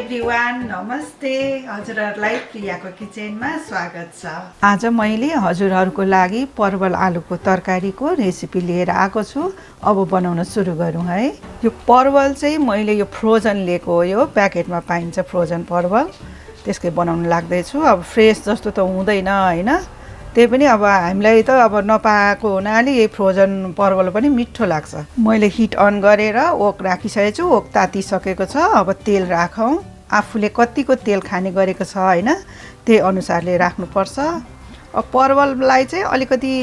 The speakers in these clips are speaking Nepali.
एभ्रिवान नमस्ते हजुरहरूलाई प्रियाको किचनमा स्वागत छ। आज मैले हजुरहरूको लागि परवल आलुको तरकारीको रेसिपी लिएर आएको छु। अब बनाउन सुरु गरौँ है। यो परवल चाहिँ मैले यो फ्रोजन लिएको हो, यो प्याकेटमा पाइन्छ फ्रोजन परवल, त्यसकै बनाउन लाग्दैछु। अब फ्रेस जस्तो त हुँदैन हैन, त्यही पनि अब हामीलाई त अब नपाएको हुनाले यही फ्रोजन परवल पनि मिठो लाग्छ। मैले हिट अन गरेर ओक राखिसकेको छु, ओक तातिसकेको छ। अब तेल राखौँ, आफूले कतिको तेल खाने गरेको छ हैन, त्यही अनुसारले राख्नुपर्छ। अब परवललाई चाहिँ अलिकति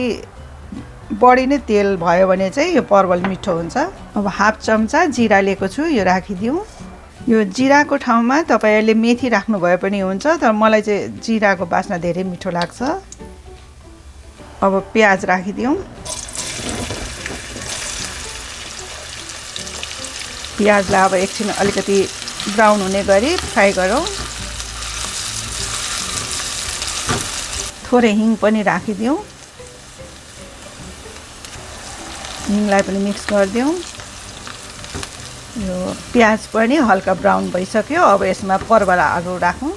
बढी नै तेल भयो भने चाहिँ यो परवल मिठो हुन्छ। अब हाफ चम्चा जिरा लिएको छु, यो राखिदिउँ। यो जिराको ठाउँमा तपाईहरुले मेथी राख्नु भए पनि हुन्छ, तर मलाई चाहिँ जिराको बास्ना धेरै मिठो लाग्छ। अब प्याज राखिदिउँ। प्याजलाई अब एकछिन अलिकति ब्राउन हुने गरी फ्राई गरौँ। थोरै हिङ पनि राखिदिउँ। हिङलाई पनि मिक्स गरिदिउँ। यो प्याज पनि हल्का ब्राउन भइसक्यो। अब यसमा परवल आलु राखौँ।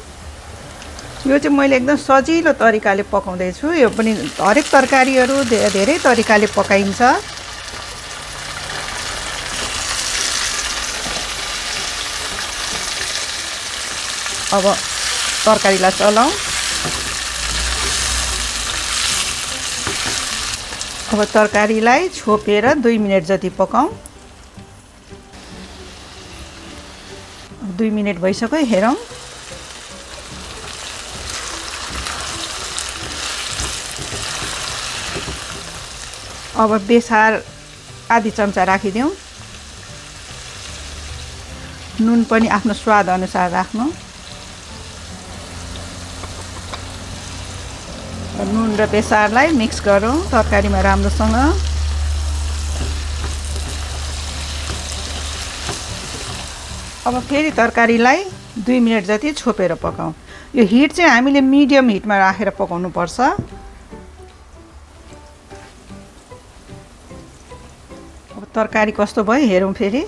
यो चाहिँ मैले एकदम सजिलो तरिकाले पकाउँदैछु। यो पनि हरेक तरकारीहरू धेरै तरिकाले पकाइन्छ। अब तरकारीलाई चलाउँ। अब तरकारीलाई छोपेर 2 मिनेट जति पकाउँ। 2 मिनेट भइसक्यो, हेरौँ। अब बेसार आधी चम्चा राखिदिउँ। नुन पनि आफ्नो स्वाद अनुसार राख्नु। नुन र बेसारलाई मिक्स गरौँ तरकारीमा राम्रोसँग। अब फेरि तरकारीलाई 2 मिनेट जति छोपेर पकाउँ। यो हिट चाहिँ हामीले मिडियम हिटमा राखेर पकाउनु पर्छ। अब तरकारी कस्तो भयो हेरौँ फेरि।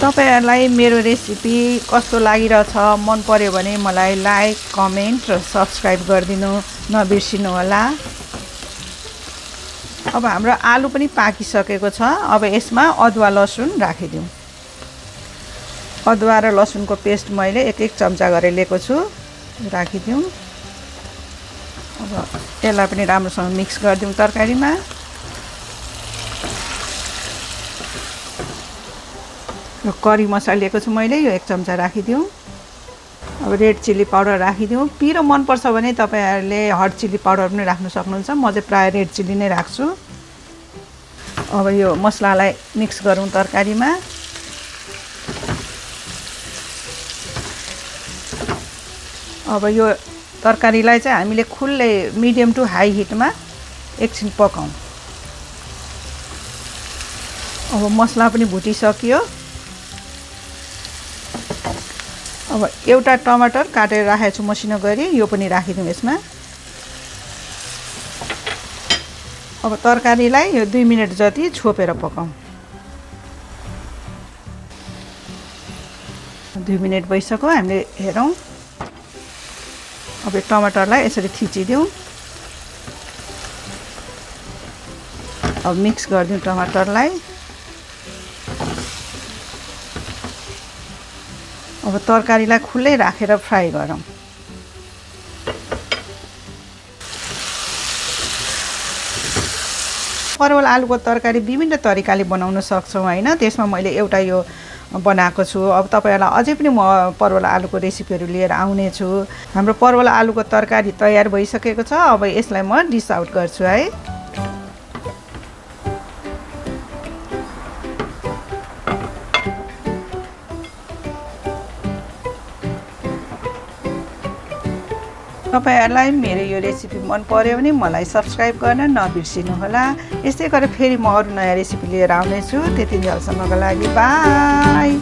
तपाईहरुलाई मेरो रेसिपी कस्तो लागिरहेछ, मन पर्यो भने मलाई लाइक, कमेन्ट र सब्स्क्राइब गरिदिनु नबिर्सिनु होला। अब हाम्रो आलु पनि पाकिसकेको छ। अब यसमा अदुवा लसुन राखिदिउँ। अदुवा र लसुनको पेस्ट मैले 1-1 चम्चा गरेर लिएको छु, राखिदिउँ। अब यसलाई पनि राम्रोसँग मिक्स गरिदिउँ तरकारीमा। यो करी मसाला लिएको छु मैले, यो 1 चम्चा राखिदिउँ। अब रेड चिल्ली पाउडर राखिदिउँ। पिरो मनपर्छ भने तपाईहरुले हट चिल्ली पाउडर पनि राख्न सक्नुहुन्छ। म चाहिँ प्राय रेड चिल्ली नै राख्छु। अब यो मसलालाई मिक्स गरौँ तरकारीमा। अब यो तरकारीलाई चाहिँ हामीले खुल्लै मिडियम टु हाई हिटमा एकछिन पकाउँ। अब मसला पनि भुटिसक्यो। अब एउटा टमाटर काटेर राखेको छु मसिनो गरी, यो पनि राखिदिउँ यसमा। अब तरकारीलाई यो 2 मिनेट जति छोपेर पकाउँ। 2 मिनेट भइसक्यो, हामीले हेरौँ। अब यो टमाटरलाई यसरी थिचिदिउँ। अब मिक्स गरिदिउँ टमाटरलाई। अब तरकारीलाई खुल्लै राखेर फ्राई गरौँ। परवल आलुको तरकारी विभिन्न तरिकाले बनाउन सक्छौँ हैन। त्यसमा मैले एउटा यो बनाएको छु। अब तपाईहरुलाई अझै पनि म परवल आलुको रेसिपीहरू लिएर आउने छु। हाम्रो परवल आलुको तरकारी तयार भइसकेको छ। अब यसलाई म डिस आउट गर्छु है। तपाईहरुलाई मेरो यो रेसिपी मन पर्यो भने मलाई सब्स्क्राइब गर्न नबिर्सिनु होला। यस्तै गरेर फेरि म अरु नयाँ रेसिपी लिएर आउने छु। त्यतिन्जेलसम्मको लागि बाइ।